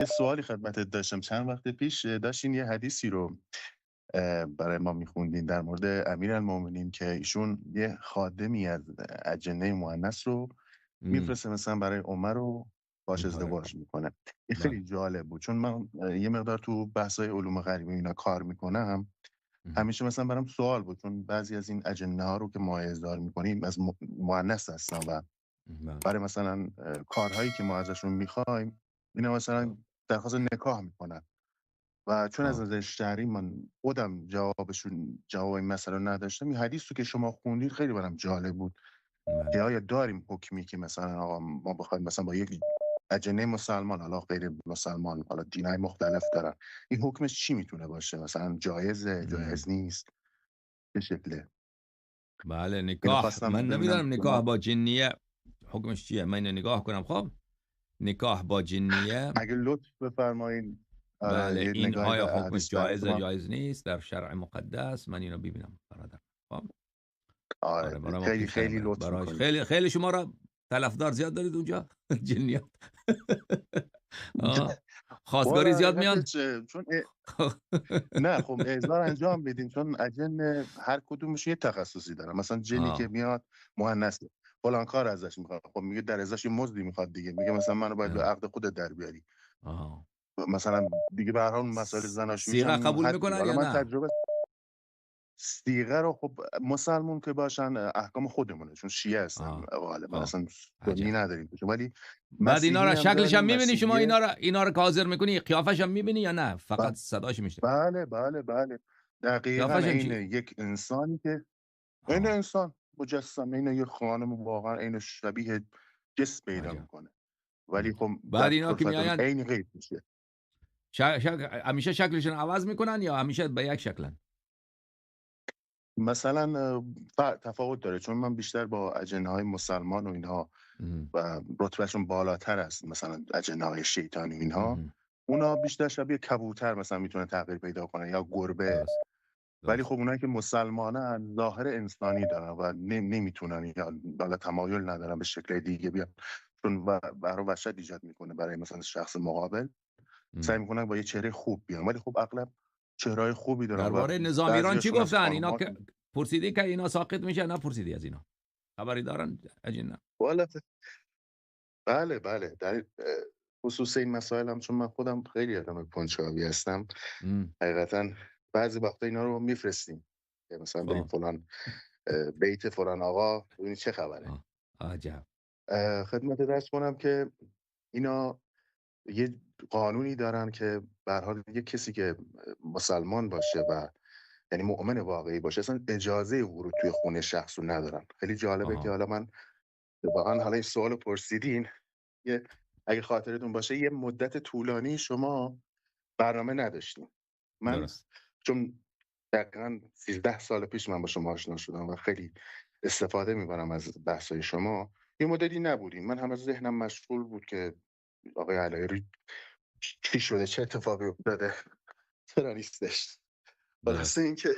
یه سوالی خدمتت داشتم. چند وقت پیش داشتین یه حدیثی رو برای ما میخوندین در مورد امیرالمومنین که ایشون یه خادمی از اجنه مؤنث رو امم. میفرسته مثلا برای عمر رو باش آره. ازدواج میکنه. این بله. خیلی جالب بود چون من یه مقدار تو بحث‌های علوم غریبی اینا کار میکنم. اهم. همیشه مثلا برام سوال بود چون بعضی از این اجنه ها رو که ما اصدار میکنیم از مؤنث هستن و بله. برای مثلا کارهایی که ما ازشون میخوایم اینا مثلا درخواست نکاح میکنن و چون از آه. نظر شرعی من خودم جواب این مسئله رو نداشتم. این حدیث رو که شما خوندید خیلی برام جالب بود بله. که آیا داریم حکمی که مثلا آقا ما بخوایم مثلا با یک اجنه مسلمان، حالا غیر مسلمان، حالا دینای مختلف دارن، این حکمش چی میتونه باشه؟ مثلا جایزه، امم. جایز نیست، چه شکله؟ بله، اینو نکاح خواستم من ببینم نمیدانم نکاح شما با جنیه حکمش چیه. من اینو نگاه کنم. خب نکاح با جنیه، اگه لطف بفرمایید. آره بله، یه این نگاهی آیا به حکمش احادیث در جایزه ما. جایز نیست در شرع مقدس؟ من اینو ببینم برادر. خب آره آره، برای ما خیلی پیش خیلی نیامده. لطف برایش میکنید. خیلی خیلی شما را طرفدار زیاد دارید اونجا. جنیات. خواستگاری والا زیاد میان. حقیقتش چون نه خب احضار انجام بدیم چون اجن هر کدومش یه تخصصی داره. مثلا جنی که آه. میاد مهندسه فلان کار ازش میخواد، خب میگه در ازش یه مزدی میخواد دیگه، میگه مثلا منو باید به آه. عقد خودت در بیاری. آه. مثلا دیگه به هر حال مسائل زناشوییش صیغه هم قبول حدی. میکنن حالا یا من نه؟ تجربه صیغه رو خب مسلمون که باشن احکام خودمونه چون شیعه هستن آه. غالبا خب اصلا سنی عجب. نداریم ولی بعد اینا مسیحی را هم شکلش هم داریم. میبینی شما، مسیحیه اینا را که حاضر میکنی قیافش هم میبینی یا نه ب- فقط صداش میشه؟ بله بله بله دقیقا قیافش هم عین چی؟ یک انسانی که عین آه. انسان مجسم، عین یه خانم واقعا عین شبیه جسم پیدا عجب. میکنه ولی خب در بعد اینا که صورت میآیند عین غیب میشه. همیشه شکلشون عوض میکنن یا همیشه به یک شکلن؟ مثلا تفاوت داره چون من بیشتر با اجنه های مسلمان و اینها مهم. و رتبهشون بالاتر است، مثلا اجنه های شیطانی اینها، مهم. اونا بیشتر شبیه کبوتر مثلا میتونه تغییر پیدا کنه یا گربه. درست. ولی درست. خب اونایی که مسلمانن ظاهر انسانی دارن و نمیتونن یا حالا تمایل ندارن به شکل دیگه بیان چون برای وحشت ایجاد میکنه برای مثلا شخص مقابل. سعی مهم. میکنن با یه چهره خوب بیان ولی خب اغلب چهرهای خوبی دارن و درباره نظامیران چی بعضیاشون از گفتن اینا خانوما. که پرسیدی که اینا ساقط میشه؟ نه پرسیدی از اینا؟ خبری دارن اجینا؟ والا بله بله در خصوص این مسائل هم چون من خودم خیلی آدم کنجکاوی هستم حقیقتا بعضی وقتا اینا رو میفرستیم که مثلا بریم خب. فلان بیت فلان آقا ببینید چه خبره. عجب. خدمت درس کنم که اینا یه قانونی دارن که به هر حال یه کسی که مسلمان باشه و یعنی مؤمن واقعی باشه اصلا اجازه ورود توی خونه شخص رو ندارن. خیلی جالبه که آها. حالا من واقعا حالا این سوال پرسیدین. یه اگه خاطرتون باشه یه مدت طولانی شما برنامه نداشتیم. من درست. چون دقیقا 13 سال پیش من با شما آشنا شدم و خیلی استفاده میبرم از بحثای شما. یه مدتی نبودیم، من هم از ذهنم مشغول بود که آقای علایری چی شده، چه اتفاقی افتاده، چرا نیستش. خلاصه درست. این که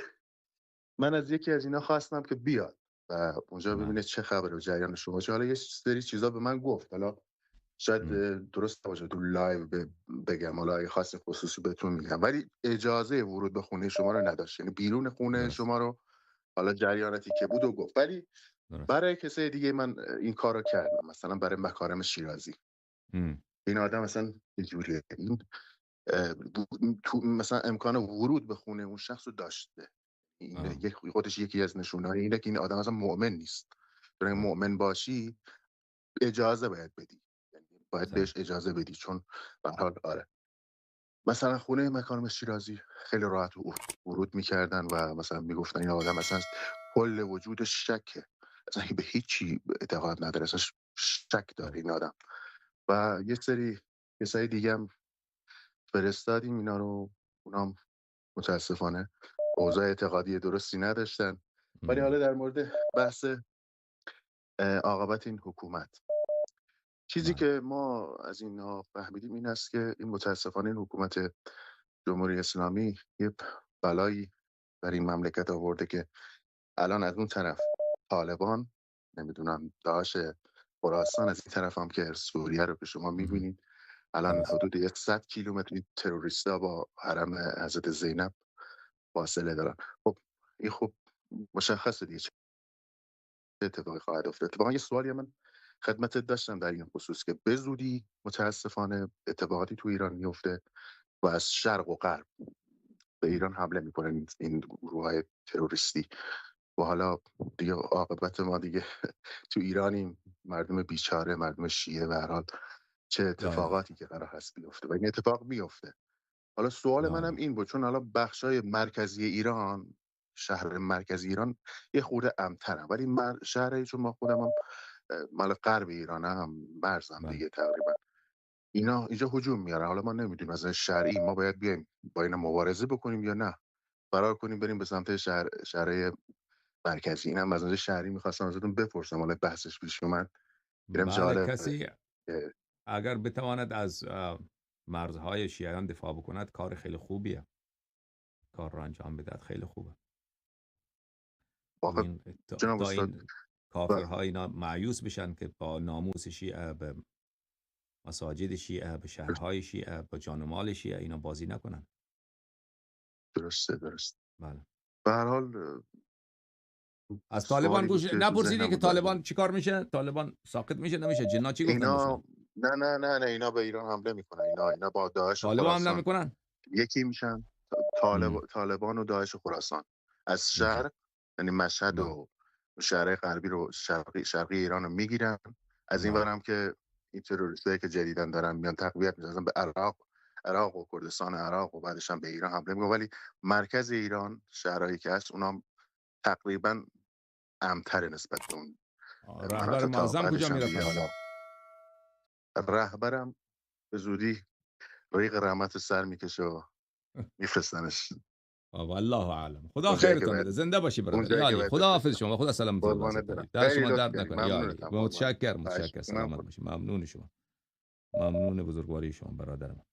من از یکی از اینا خواستم که بیاد و اونجا بله. ببینه چه خبره و جریان شما چه. حالا یه سری چیزا به من گفت، حالا شاید درست نباشه تو لایو بگم، حالا اگه خواستین خصوصی بهتون میگم، ولی اجازه ورود به خونه شما رو نداشت، یعنی بیرون خونه درست. شما رو حالا جریاناتی که بود و گفت. ولی درست. برای کسای دیگه من این کارو کردم، مثلا برای مکارم شیرازی. این آدم مثلا یه جوریه، این مثلا امکان ورود به خونه اون شخص رو داشته. این خودش یکی از نشونه‌های اینه که این آدم اصلا مؤمن نیست. چون مؤمن باشی اجازه باید بدی، یعنی باید بهش اجازه بدی چون به هر حال آره. مثلا خونه مکارم شیرازی خیلی راحت ورود میکردن و مثلا میگفتن این آدم مثلا کل وجودش شکه، اصلا به هیچی اعتقاد نداره، اصلا شک داره این آدم. و یه سری کسای دیگه هم فرستادیم اینا رو، اونام متاسفانه اوضاع اعتقادی درستی نداشتن. ولی حالا در مورد بحث عاقبت این حکومت، چیزی بله. که ما از اینها فهمیدیم این است که این متاسفانه این حکومت جمهوری اسلامی یه بلایی در این مملکت آورده که الان از اون طرف طالبان، نمیدونم داعش خراسان، از این طرف هم که سوریه رو که شما میبینید الان درست. حدود 100 کیلومتر این تروریستا با حرم حضرت زینب فاصله دارن. خب این خب مشخصه دیگه چه اتفاقی خواهد افتاد. اتفاقا یه سوالی من خدمتت داشتم در این خصوص که به زودی متاسفانه اتفاقاتی تو ایران میفته و از شرق و غرب به ایران حمله میکنن این گروه‌های تروریستی و حالا دیگه عاقبت ما دیگه تو ایرانیم، مردم بیچاره، مردم شیعه، به هر حال چه اتفاقاتی که قرار هست بیفته و این اتفاق میفته. حالا سوال منم این بود، چون حالا بخشای مرکزی ایران، شهر مرکزی ایران یه خورده امن‌ترن، ولی شهرهایی چون ما خودم هم مال غرب ایران هم مرزم دیگه تقریبا، اینا اینجا هجوم میارن. حالا ما نمیدونیم از شرعی ما باید بیایم با اینا مبارزه بکنیم یا نه فرار کنیم بریم به سمت شهرهای مرکزی. اینم از نظر شهری میخواستم ازتون بپرسم، حالا بحثش پیش اومد دیدم بله، جالب. کسی اگر بتواند از مرزهای شیعیان دفاع بکند کار خیلی خوبیه، کار را انجام بدهد خیلی خوبه. واقع جناب تا استاد این کافرها اینا مایوس بشن که با ناموس شیعه، به مساجد شیعه، به شهرهای شیعه، با جان و مال شیعه اینا بازی نکنن. درسته. بله. به هر حال از طالبان بود گوش که تو نپرسیدی ذهنم که بود طالبان چیکار میشه؟ طالبان ساقط میشه نمیشه؟ جنا چی گفتن اینا بهشون؟ نه اینا به ایران حمله میکنن. اینا با داعش طالبان حمله خراسان میکنن؟ یکی میشن. طالبان و داعش خراسان از شرق، یعنی مشهد بله. و شهرهای غربی رو، شرقی ایران رو میگیرن. از این بله. ورم که این تروریستایی که جدیدن دارن میان تقویت میزنن به عراق و کردستان عراق و بعدش هم به ایران حمله میکنن، ولی مرکز ایران شهرهایی که هست اونام تقریبا امن‌تر نسبت به اون رهبر مناطق تا معظم کجا بعدش هم میره دیگه. فردا؟ حالا رهبرم به زودی ریق رحمت سر میکشه و میفرستنش والله اعلم. خدا اونجایی که خیرتون باید بده. زنده باشی برادر. اونجایی یا که علی، باید خدا حافظ بفرستم. شما. خدا سلامتی و قربانت بساط برم. بدید. در خیلی شما لطف درد کردی، نکنه یا علی. ممنونتم قربان. متشکر. سلامت باشی. ممنون شما. ممنون بزرگواری شما برادرم.